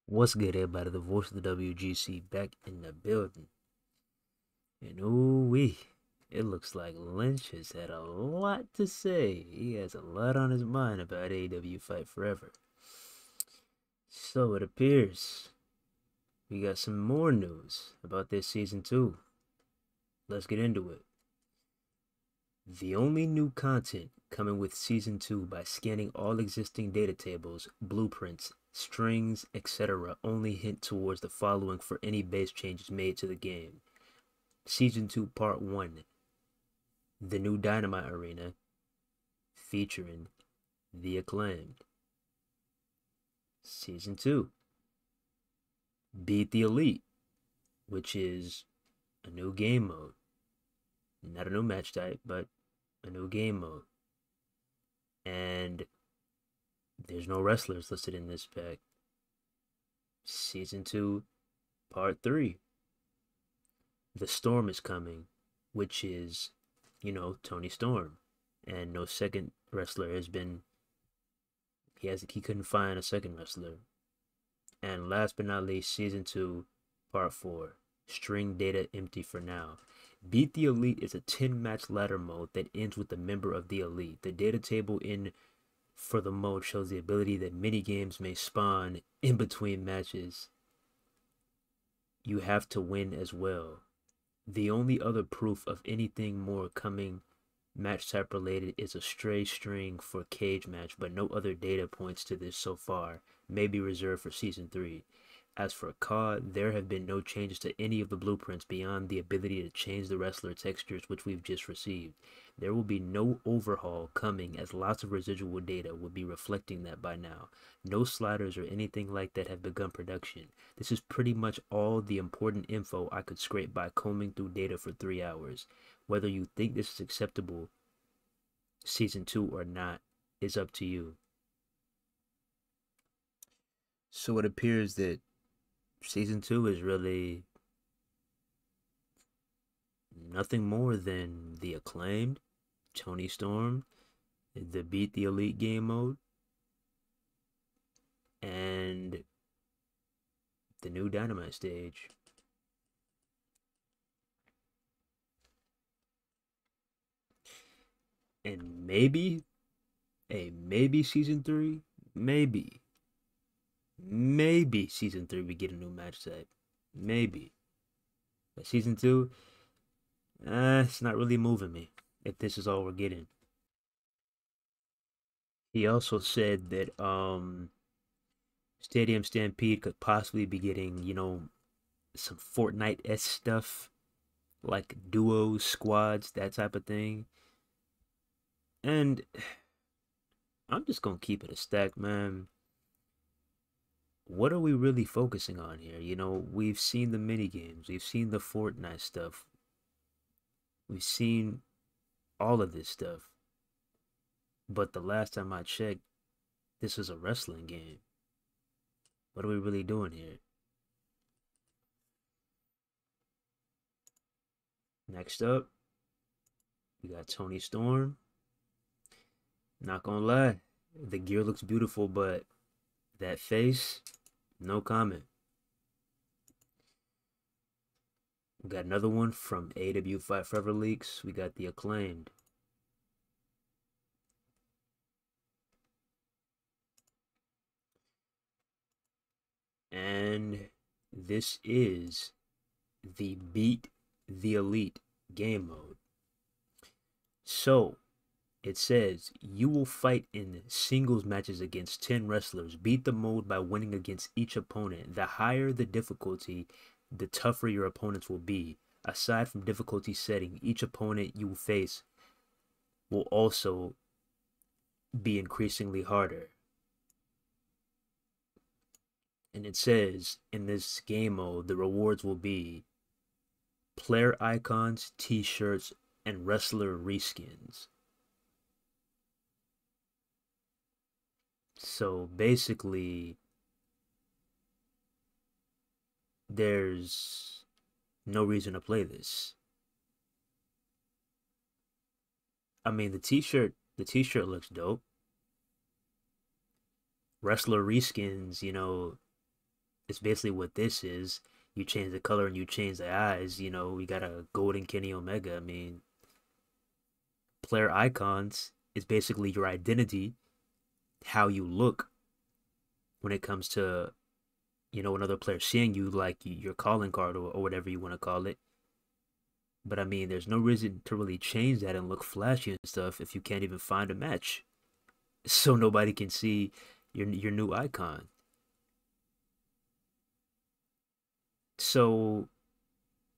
What's good, everybody? The voice of the WGC back in the building. And ooh-wee, it looks like Lynch has had a lot to say. He has a lot on his mind about AEW Fight Forever. So it appears we got some more news about this season 2. Let's get into it. The only new content coming with season 2 by scanning all existing data tables, blueprints, strings, etc. only hint towards the following for any base changes made to the game. Season 2 Part 1, The New Dynamite Arena, featuring The Acclaimed. Season 2, Beat the Elite, which is a new game mode. Not a new match type, but a new game mode. And there's no wrestlers listed in this pack. Season 2, Part 3, The Storm is Coming, which is, Tony Storm. And no second wrestler has been, he couldn't find a second wrestler. And last but not least, Season 2, Part 4, String Data Empty for Now. Beat the Elite is a 10-match ladder mode that ends with a member of the Elite. The data table for the mode shows the ability that minigames may spawn in between matches. You have to win as well. The only other proof of anything more coming match type related is a stray string for cage match, but no other data points to this so far. May be reserved for season 3. As for COD, there have been no changes to any of the blueprints beyond the ability to change the wrestler textures, which we've just received. There will be no overhaul coming, as lots of residual data will be reflecting that by now. No sliders or anything like that have begun production. This is pretty much all the important info I could scrape by combing through data for 3 hours. Whether you think this is acceptable season 2 or not is up to you. So it appears that season 2 is really nothing more than the Acclaimed, Tony Storm, the Beat the Elite game mode, and the new Dynamite stage. And maybe season 3, maybe season 3 we get a new match type. Maybe. But season 2, it's not really moving me if this is all we're getting. He also said that Stadium Stampede could possibly be getting, some Fortnite-esque stuff, like duos, squads, that type of thing. And I'm just gonna keep it a stack, man. What are we really focusing on here? We've seen the mini games, we've seen the Fortnite stuff, we've seen all of this stuff. But the last time I checked, this is a wrestling game. What are we really doing here? Next up, we got Tony Storm. Not gonna lie, the gear looks beautiful, but that face, no comment. We got another one from AEW Fight Forever Leaks. We got the Acclaimed. And this is the Beat the Elite game mode. So, it says, you will fight in singles matches against 10 wrestlers. Beat the mode by winning against each opponent. The higher the difficulty, the tougher your opponents will be. Aside from difficulty setting, each opponent you face will also be increasingly harder. And it says, in this game mode, the rewards will be player icons, t-shirts, and wrestler reskins. So basically, there's no reason to play this. I mean, the t-shirt looks dope. Wrestler reskins, It's basically what this is. You change the color and you change the eyes. You know, we got a golden Kenny Omega. I mean, player icons is basically your identity, how you look when it comes to, you know, another player seeing you, like your calling card, or whatever you want to call it. But I mean, there's no reason to really change that and look flashy and stuff if you can't even find a match. So nobody can see your new icon. So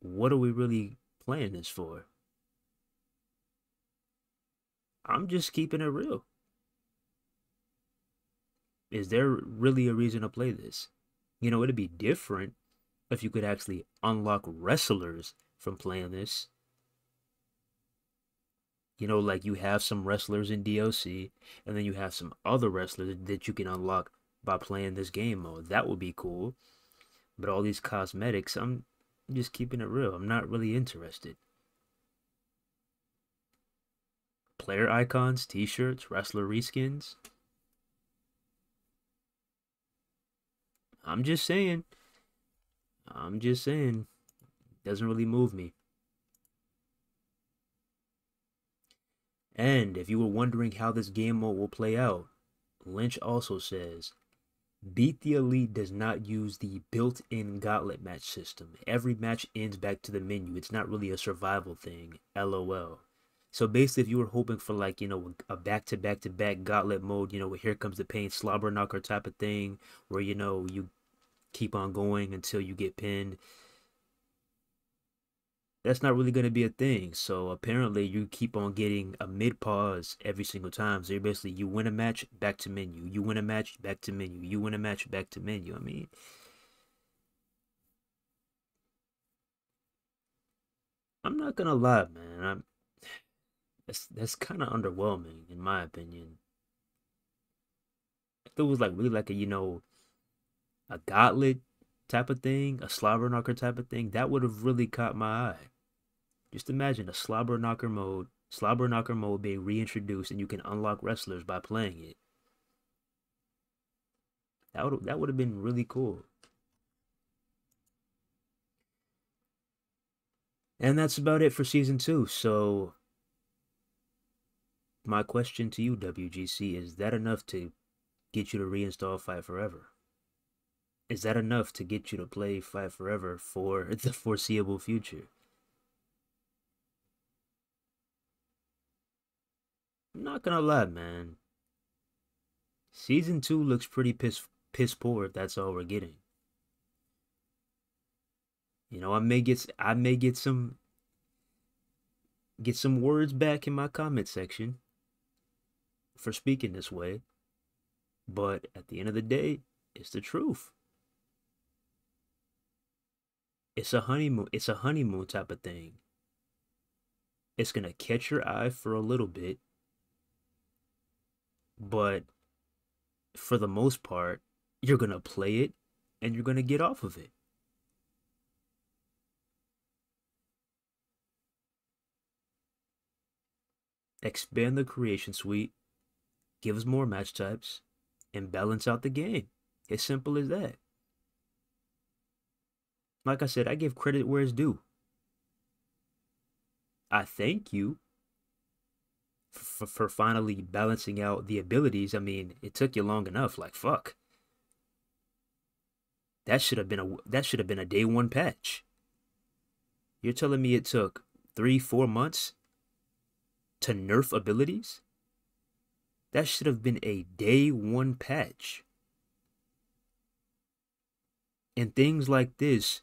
what are we really playing this for? I'm just keeping it real. Is there really a reason to play this? You know, it'd be different if you could actually unlock wrestlers from playing this. You know, like you have some wrestlers in DLC, and then you have some other wrestlers that you can unlock by playing this game mode. That would be cool. But all these cosmetics, I'm just keeping it real. I'm not really interested. Player icons, t-shirts, wrestler reskins. I'm just saying. I'm just saying. Doesn't really move me. And if you were wondering how this game mode will play out, Lynch also says, Beat the Elite does not use the built-in gauntlet match system. Every match ends back to the menu. It's not really a survival thing. LOL. So basically, if you were hoping for, like, you know, a back-to-back-to-back gauntlet mode, you know, where Here Comes the Pain slobber knocker type of thing, where, you know, you keep on going until you get pinned, that's not really going to be a thing. So apparently you keep on getting a mid pause every single time. So you're basically, you win a match, back to menu. You win a match, back to menu. You win a match, back to menu. I mean, I'm not gonna lie, man. That's kind of underwhelming in my opinion. If it was like really like a, you know, a gauntlet type of thing, a slobber knocker type of thing, that would have really caught my eye. Just imagine a slobber knocker mode being reintroduced, and you can unlock wrestlers by playing it. That would have been really cool. And that's about it for season 2. So my question to you, WGC, is that enough to get you to reinstall Fight Forever? Is that enough to get you to play Fight Forever for the foreseeable future? I'm not gonna lie, man. Season 2 looks pretty piss poor if that's all we're getting. You know, I may get some words back in my comment section for speaking this way, but at the end of the day, it's the truth. It's a honeymoon type of thing. It's gonna catch your eye for a little bit, but for the most part, you're gonna play it and you're gonna get off of it. Expand the creation suite, give us more match types, and balance out the game. As simple as that. Like I said, I give credit where it's due. I thank you for finally balancing out the abilities. I mean, it took you long enough. Like, fuck. That should have been a day one patch. You're telling me it took 3-4 months to nerf abilities? That should have been a day one patch. And things like this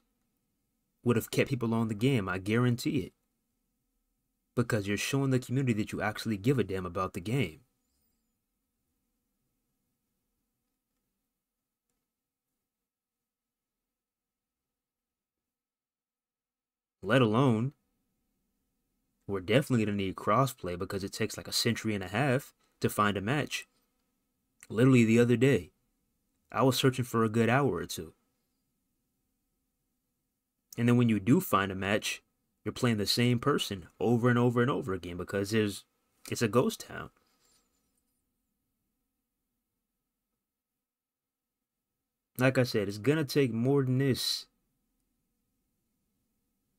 would have kept people on the game, I guarantee it. Because you're showing the community that you actually give a damn about the game. Let alone, we're definitely going to need crossplay because it takes like a century and a half to find a match. Literally the other day, I was searching for a good hour or two. And then when you do find a match, you're playing the same person over and over and over again because it's a ghost town. Like I said, it's gonna take more than this.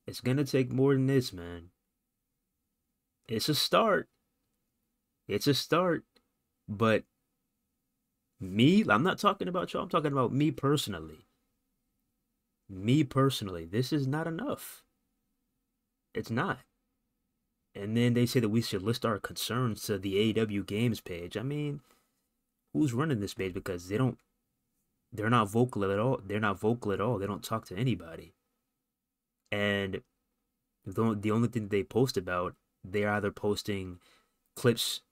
It's gonna take more than this, man. It's a start. It's a start. But me, I'm not talking about y'all. I'm talking about me personally. Me personally, this is not enough. It's not. And then they say that we should list our concerns to the AEW games page. I mean, who's running this page? Because they're not vocal at all. They're not vocal at all. They don't talk to anybody. And the only thing they post about, they're either posting clips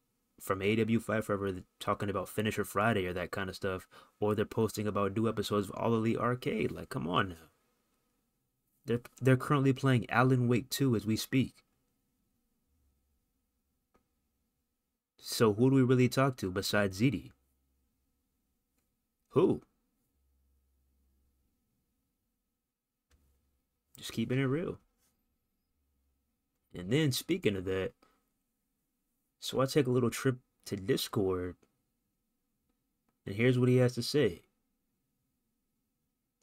from AEW Fight Forever talking about Finisher Friday or that kind of stuff, or they're posting about new episodes of All Elite Arcade. Like, come on now. They're currently playing Alan Wake 2 as we speak. So who do we really talk to besides ZD? Who? Just keeping it real. And then speaking of that, so I take a little trip to Discord, and here's what he has to say.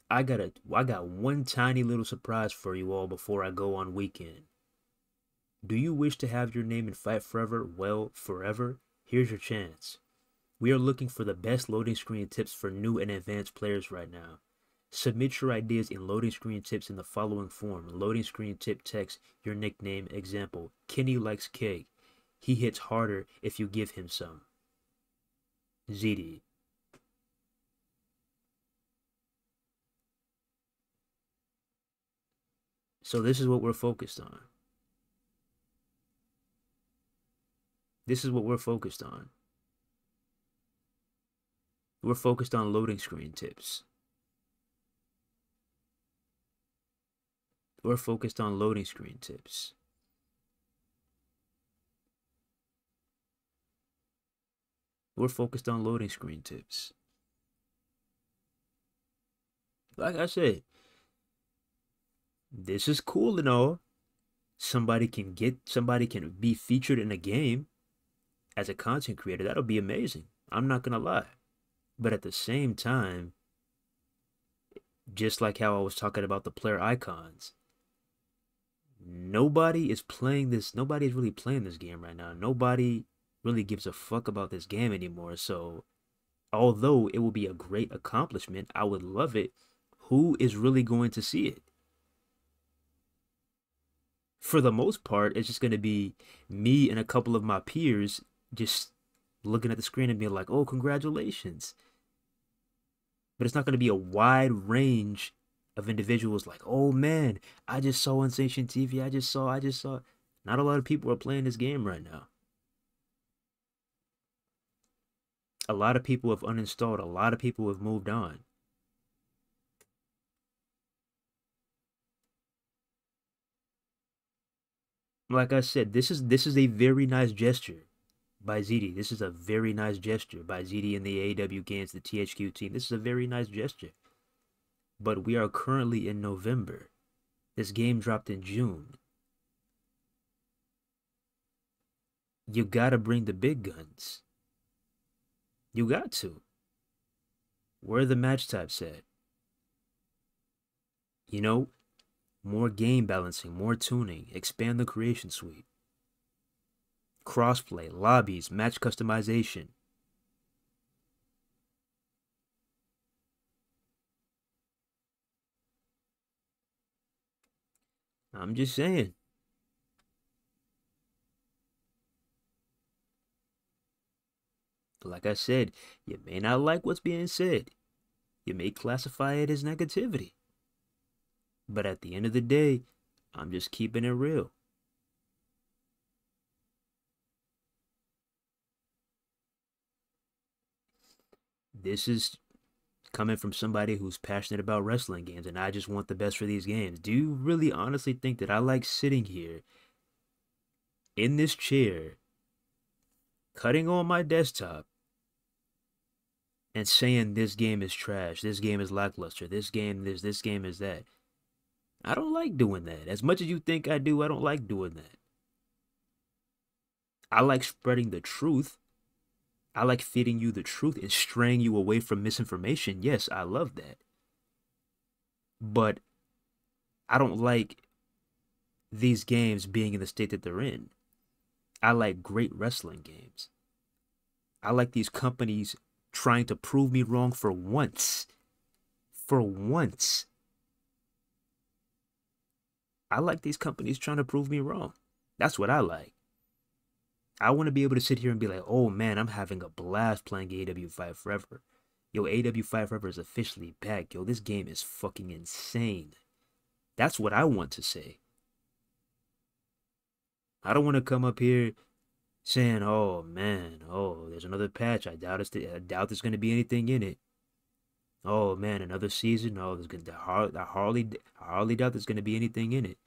I got one tiny little surprise for you all before I go on weekend. Do you wish to have your name in Fight Forever? Well, forever? Here's your chance. We are looking for the best loading screen tips for new and advanced players right now. Submit your ideas in loading screen tips in the following form. Loading screen tip text, your nickname, example, Kenny likes cake. He hits harder if you give him some. ZD. So this is what we're focused on. This is what we're focused on. We're focused on loading screen tips. We're focused on loading screen tips. We're focused on loading screen tips. Like I said, this is cool and all. Somebody can be featured in a game as a content creator. That'll be amazing. I'm not gonna lie. But at the same time, just like how I was talking about the player icons, nobody is really playing this game right now. Nobody really gives a fuck about this game anymore. So although it will be a great accomplishment, I would love it. Who is really going to see it? For the most part, it's just going to be me and a couple of my peers just looking at the screen and being like, oh, congratulations. But it's not going to be a wide range of individuals like, oh man, I just saw Insatiation TV. I just saw. Not a lot of people are playing this game right now. A lot of people have uninstalled. A lot of people have moved on. Like I said, this is a very nice gesture by ZD. This is a very nice gesture by ZD and the AEW games, the THQ team. This is a very nice gesture. But we are currently in November. This game dropped in June. You gotta bring the big guns. You got to. Where are the match types at? You know, more game balancing, more tuning, expand the creation suite. Crossplay, lobbies, match customization. I'm just saying. Like I said, you may not like what's being said. You may classify it as negativity. But at the end of the day, I'm just keeping it real. This is coming from somebody who's passionate about wrestling games, and I just want the best for these games. Do you really honestly think that I like sitting here in this chair, cutting on my desktop, and saying this game is trash, this game is lackluster, this game this game is that? I don't like doing that. As much as you think I do, I don't like doing that. I like spreading the truth. I like feeding you the truth and straying you away from misinformation. Yes, I love that. But I don't like these games being in the state that they're in. I like great wrestling games. I like these companies trying to prove me wrong for once. For once. I like these companies trying to prove me wrong. That's what I like. I want to be able to sit here and be like, oh man, I'm having a blast playing AW5 Forever. Yo, AW5 Forever is officially back. Yo, this game is fucking insane. That's what I want to say. I don't want to come up here saying, oh man, oh, there's another patch. I doubt there's going to be anything in it. Oh man, another season. Oh, I hardly doubt there's going to be anything in it.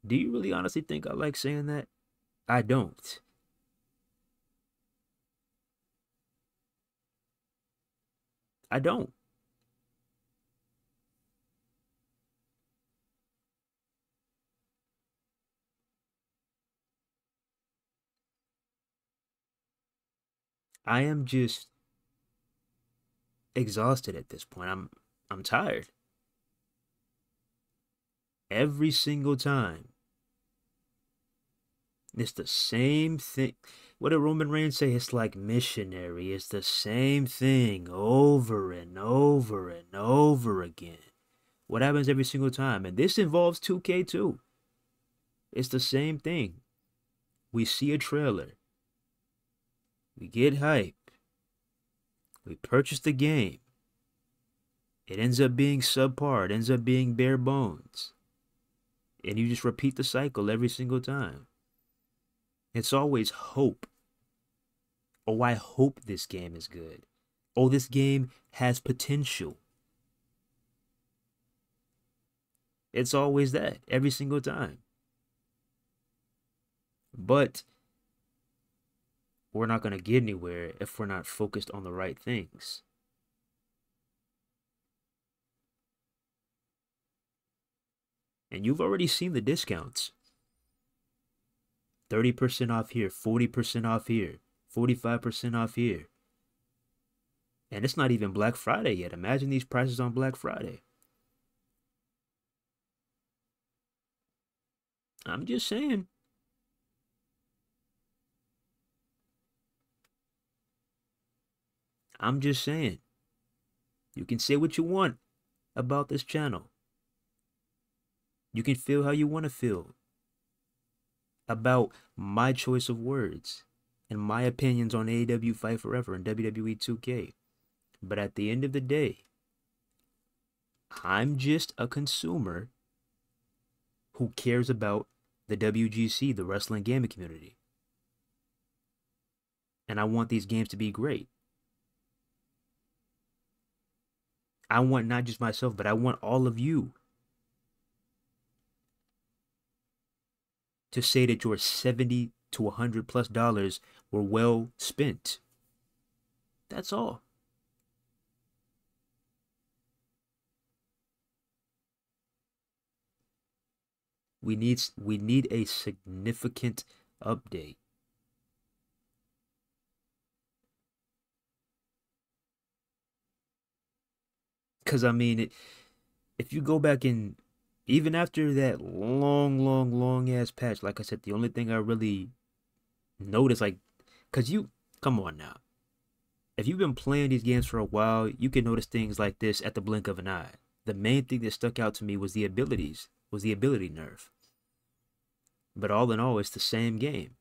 Do you really honestly think I like saying that? I don't. I don't. I am just exhausted at this point. I'm tired. Every single time. It's the same thing. What did Roman Reigns say? It's like missionary. It's the same thing over and over and over again. What happens every single time? And this involves 2K too. It's the same thing. We see a trailer. We get hype. We purchase the game. It ends up being subpar. It ends up being bare bones. And you just repeat the cycle every single time. It's always hope. Oh, I hope this game is good. Oh, this game has potential. It's always that, every single time. But we're not going to get anywhere if we're not focused on the right things. And you've already seen the discounts. 30% off here, 40% off here, 45% off here. And it's not even Black Friday yet. Imagine these prices on Black Friday. I'm just saying. I'm just saying. You can say what you want about this channel. You can feel how you want to feel about my choice of words and my opinions on AEW Fight Forever and WWE 2K. But at the end of the day, I'm just a consumer who cares about the WGC, the wrestling gaming community. And I want these games to be great. I want not just myself, but I want all of you to say that your $70 to $100+ were well spent. That's all. We need a significant update. Because, I mean, if you go back in, even after that long ass patch, like I said, the only thing I really noticed, like, because come on now. If you've been playing these games for a while, you can notice things like this at the blink of an eye. The main thing that stuck out to me was the ability nerf. But all in all, it's the same game.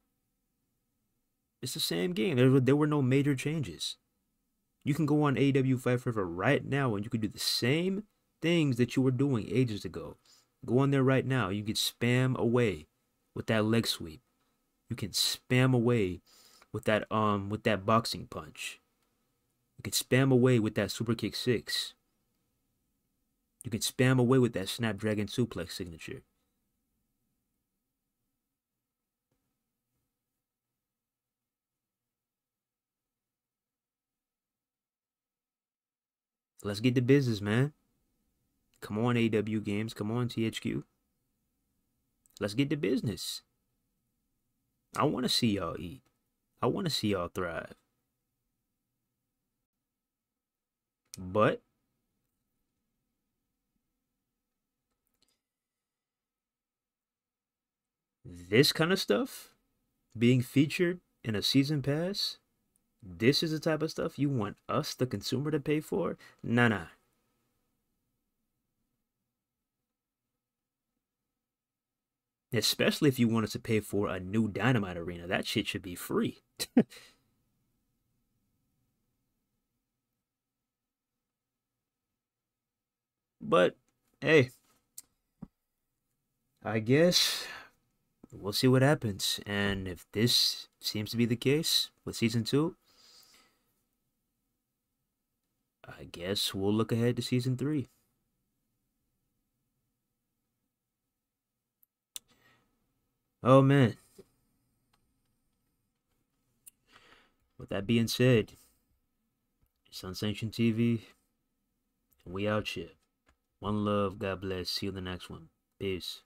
It's the same game. There were no major changes. You can go on AEW Fight Forever right now and you can do the same things that you were doing ages ago. Go on there right now. You can spam away with that leg sweep. You can spam away with that boxing punch. You can spam away with that super kick 6. You can spam away with that Snapdragon suplex signature. Let's get to business, man. Come on, AW Games. Come on, THQ. Let's get to business. I want to see y'all eat. I want to see y'all thrive. But this kind of stuff being featured in a season pass, this is the type of stuff you want us, the consumer, to pay for? Nah, nah. Especially if you want us to pay for a new Dynamite arena. That shit should be free. But hey, I guess we'll see what happens. And if this seems to be the case with season two, I guess we'll look ahead to season three. Oh man. With that being said, it's Unsanctioned TV, and we out here. One love, God bless. See you in the next one. Peace.